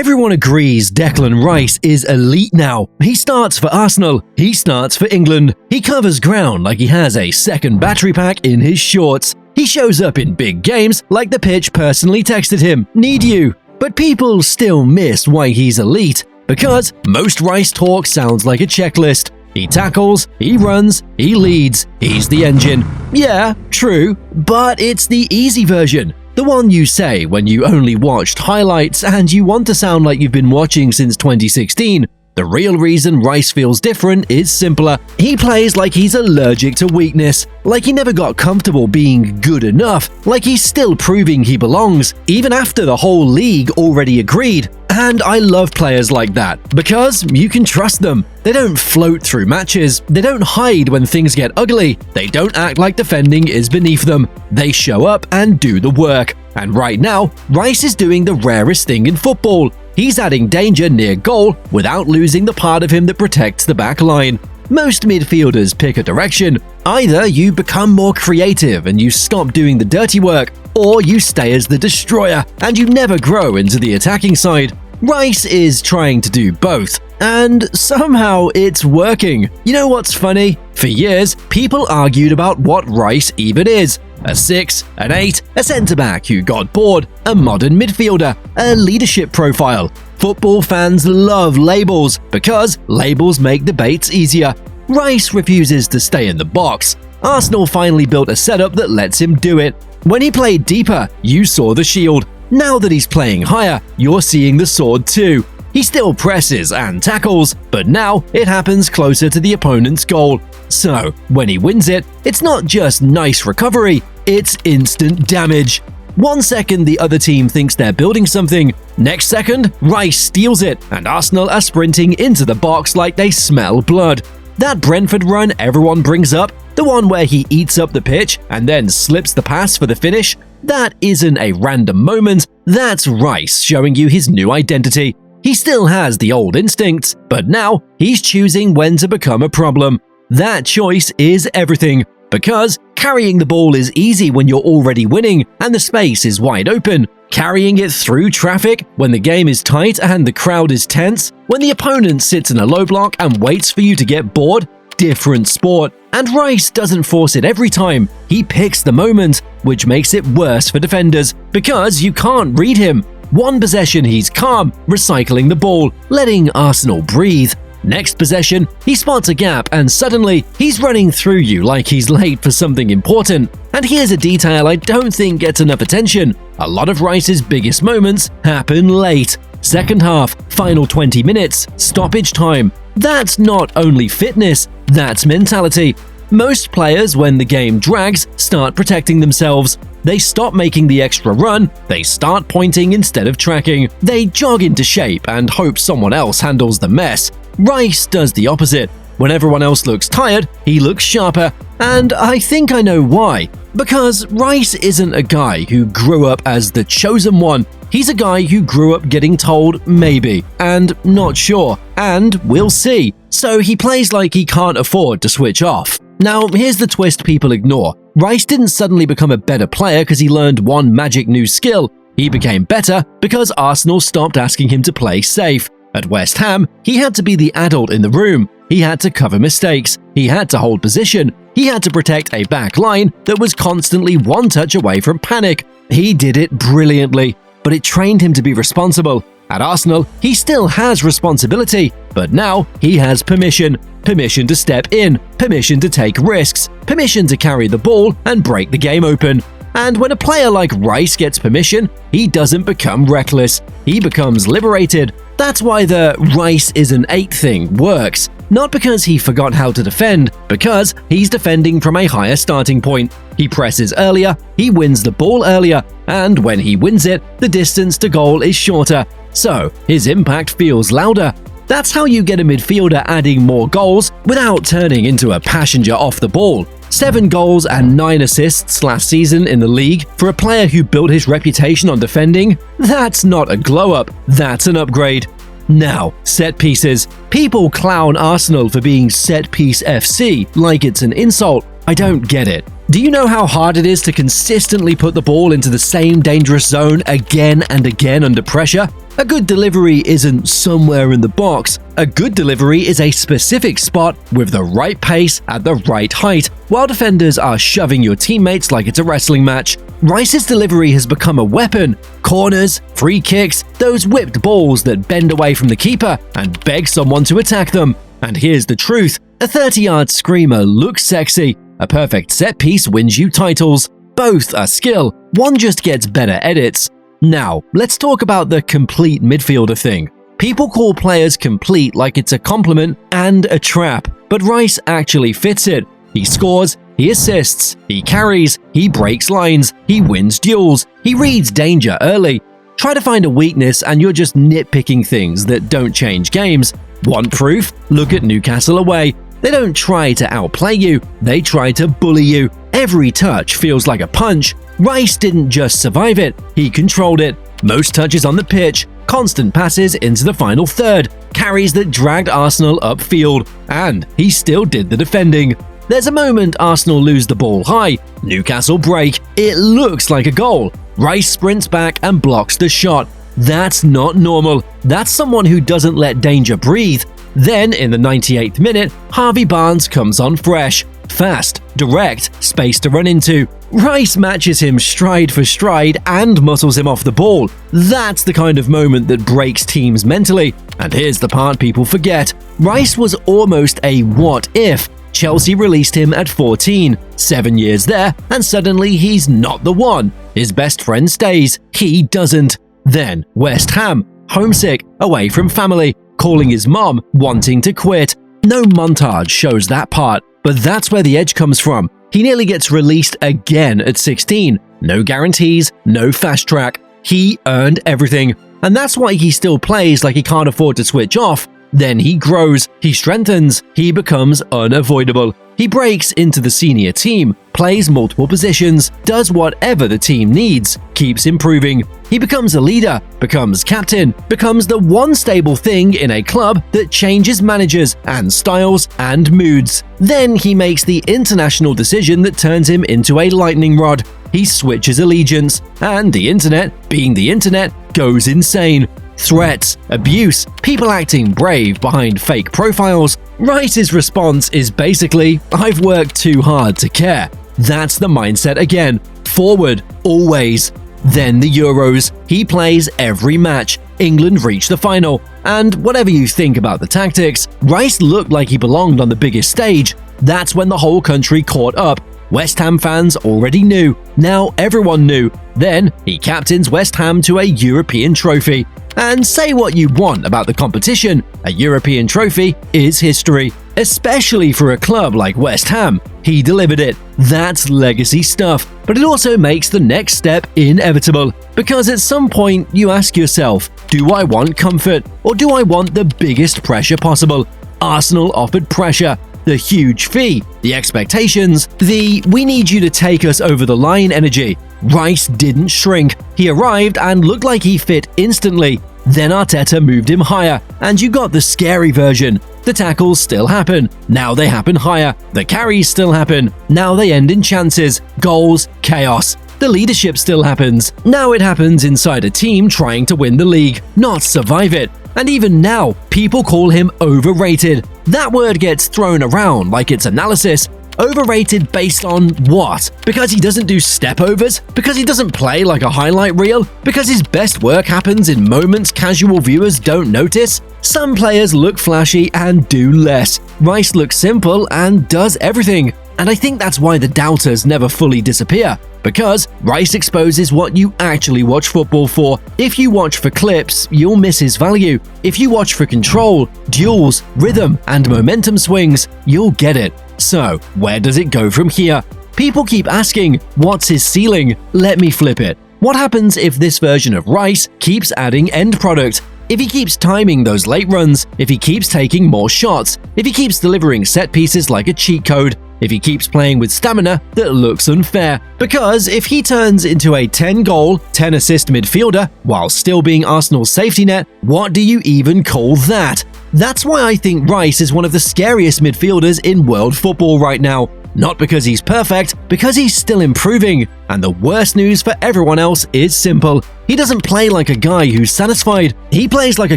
Everyone agrees Declan Rice is elite now. He starts for Arsenal. He starts for England. He covers ground like he has a second battery pack in his shorts. He shows up in big games like the pitch personally texted him, "Need you." But people still miss why he's elite, because most Rice talk sounds like a checklist. He tackles, he runs, he leads, he's the engine. Yeah, true, but it's the easy version. The one you say when you only watched highlights and you want to sound like you've been watching since 2016. The real reason Rice feels different is simpler. He plays like he's allergic to weakness, like he never got comfortable being good enough, like he's still proving he belongs, even after the whole league already agreed. And I love players like that, because you can trust them. They don't float through matches, they don't hide when things get ugly, they don't act like defending is beneath them. They show up and do the work. And right now, Rice is doing the rarest thing in football. He's adding danger near goal without losing the part of him that protects the back line. Most midfielders pick a direction. Either you become more creative and you stop doing the dirty work, or you stay as the destroyer and you never grow into the attacking side. Rice is trying to do both, and somehow it's working. You know what's funny? For years, people argued about what Rice even is. A 6, an 8, a centre-back who got bored, a modern midfielder, a leadership profile. Football fans love labels because labels make debates easier. Rice refuses to stay in the box. Arsenal finally built a setup that lets him do it. When he played deeper, you saw the shield. Now that he's playing higher, you're seeing the sword too. He still presses and tackles, but now it happens closer to the opponent's goal. So, when he wins it, it's not just nice recovery, it's instant damage. 1 second the other team thinks they're building something, next second Rice steals it and Arsenal are sprinting into the box like they smell blood. That Brentford run everyone brings up, the one where he eats up the pitch and then slips the pass for the finish, that isn't a random moment, that's Rice showing you his new identity. He still has the old instincts, but now he's choosing when to become a problem. That choice is everything, because carrying the ball is easy when you're already winning and the space is wide open. Carrying it through traffic when the game is tight and the crowd is tense, when the opponent sits in a low block and waits for you to get bored, different sport. And Rice doesn't force it every time, he picks the moment, which makes it worse for defenders, because you can't read him. One possession he's calm, recycling the ball, letting Arsenal breathe. Next possession, he spots a gap and suddenly he's running through you like he's late for something important. And here's a detail I don't think gets enough attention. A lot of Rice's biggest moments happen late. Second half, final 20 minutes, stoppage time. That's not only fitness, that's mentality. Most players, when the game drags, start protecting themselves. They stop making the extra run, they start pointing instead of tracking. They jog into shape and hope someone else handles the mess. Rice does the opposite. When everyone else looks tired, he looks sharper. And I think I know why. Because Rice isn't a guy who grew up as the chosen one. He's a guy who grew up getting told maybe, and not sure, and we'll see. So he plays like he can't afford to switch off. Now, here's the twist people ignore. Rice didn't suddenly become a better player because he learned one magic new skill. He became better because Arsenal stopped asking him to play safe. At West Ham, he had to be the adult in the room. He had to cover mistakes. He had to hold position. He had to protect a back line that was constantly one touch away from panic. He did it brilliantly, but it trained him to be responsible. At Arsenal, he still has responsibility, but now he has permission. Permission to step in, permission to take risks, permission to carry the ball and break the game open. And when a player like Rice gets permission, he doesn't become reckless. He becomes liberated. That's why the Rice is an 8 thing works. Not because he forgot how to defend, because he's defending from a higher starting point. He presses earlier, he wins the ball earlier, and when he wins it, the distance to goal is shorter. So his impact feels louder. That's how you get a midfielder adding more goals without turning into a passenger off the ball. 7 goals and 9 assists last season in the league for a player who built his reputation on defending? That's not a glow-up, that's an upgrade. Now, set pieces. People clown Arsenal for being set-piece FC like it's an insult. I don't get it. Do you know how hard it is to consistently put the ball into the same dangerous zone again and again under pressure? A good delivery isn't somewhere in the box. A good delivery is a specific spot with the right pace at the right height, while defenders are shoving your teammates like it's a wrestling match. Rice's delivery has become a weapon. Corners, free kicks, those whipped balls that bend away from the keeper and beg someone to attack them. And here's the truth, a 30-yard screamer looks sexy. A perfect set piece wins you titles. Both are skill, one just gets better edits. Now, let's talk about the complete midfielder thing. People call players complete like it's a compliment and a trap, but Rice actually fits it. He scores, he assists, he carries, he breaks lines, he wins duels, he reads danger early. Try to find a weakness and you're just nitpicking things that don't change games. Want proof? Look at Newcastle away. They don't try to outplay you, they try to bully you. Every touch feels like a punch. Rice didn't just survive it, he controlled it. Most touches on the pitch, constant passes into the final third, carries that dragged Arsenal upfield, and he still did the defending. There's a moment Arsenal lose the ball high, Newcastle break, it looks like a goal. Rice sprints back and blocks the shot. That's not normal. That's someone who doesn't let danger breathe. Then, in the 98th minute, Harvey Barnes comes on fresh. Fast, direct, space to run into. Rice matches him stride for stride and muscles him off the ball. That's the kind of moment that breaks teams mentally. And here's the part people forget. Rice was almost a what if. Chelsea released him at 14, 7 years there, and suddenly he's not the one. His best friend stays, he doesn't. Then West Ham, homesick, away from family, calling his mom, wanting to quit. No montage shows that part, but that's where the edge comes from. He nearly gets released again at 16. No guarantees, no fast track. He earned everything, and that's why he still plays like he can't afford to switch off. Then he grows, he strengthens, he becomes unavoidable. He breaks into the senior team, plays multiple positions, does whatever the team needs, keeps improving. He becomes a leader, becomes captain, becomes the one stable thing in a club that changes managers and styles and moods. Then he makes the international decision that turns him into a lightning rod. He switches allegiance, and the internet, being the internet, goes insane. Threats, abuse, people acting brave behind fake profiles. Rice's response is basically, I've worked too hard to care. That's the mindset again. Forward, always. Then the Euros. He plays every match. England reach the final. And whatever you think about the tactics, Rice looked like he belonged on the biggest stage. That's when the whole country caught up. West Ham fans already knew. Now everyone knew. Then he captains West Ham to a European trophy. And say what you want about the competition, a European trophy is history, especially for a club like West Ham. He delivered it. That's legacy stuff. But it also makes the next step inevitable, because at some point you ask yourself, do I want comfort or do I want the biggest pressure possible? Arsenal offered pressure. The huge fee, the expectations, the we need you to take us over the line energy. Rice didn't shrink. He arrived and looked like he fit instantly. Then Arteta moved him higher, and you got the scary version. The tackles still happen, now they happen higher. The carries still happen, now they end in chances, goals, chaos. The leadership still happens, now it happens inside a team trying to win the league, not survive it. And even now, people call him overrated. That word gets thrown around like it's analysis. Overrated based on what? Because he doesn't do step-overs? Because he doesn't play like a highlight reel? Because his best work happens in moments casual viewers don't notice? Some players look flashy and do less. Rice looks simple and does everything. And I think that's why the doubters never fully disappear. Because Rice exposes what you actually watch football for. If you watch for clips, you'll miss his value. If you watch for control, duels, rhythm, and momentum swings, you'll get it. So, where does it go from here? People keep asking, what's his ceiling? Let me flip it. What happens if this version of Rice keeps adding end product? If he keeps timing those late runs, if he keeps taking more shots, if he keeps delivering set pieces like a cheat code, if he keeps playing with stamina that looks unfair. Because if he turns into a 10-goal, 10-assist midfielder while still being Arsenal's safety net, what do you even call that? That's why I think Rice is one of the scariest midfielders in world football right now. Not because he's perfect, because he's still improving. And the worst news for everyone else is simple. He doesn't play like a guy who's satisfied. He plays like a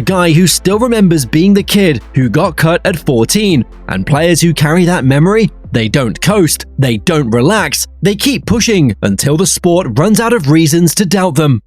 guy who still remembers being the kid who got cut at 14. And players who carry that memory, they don't coast, they don't relax, they keep pushing until the sport runs out of reasons to doubt them.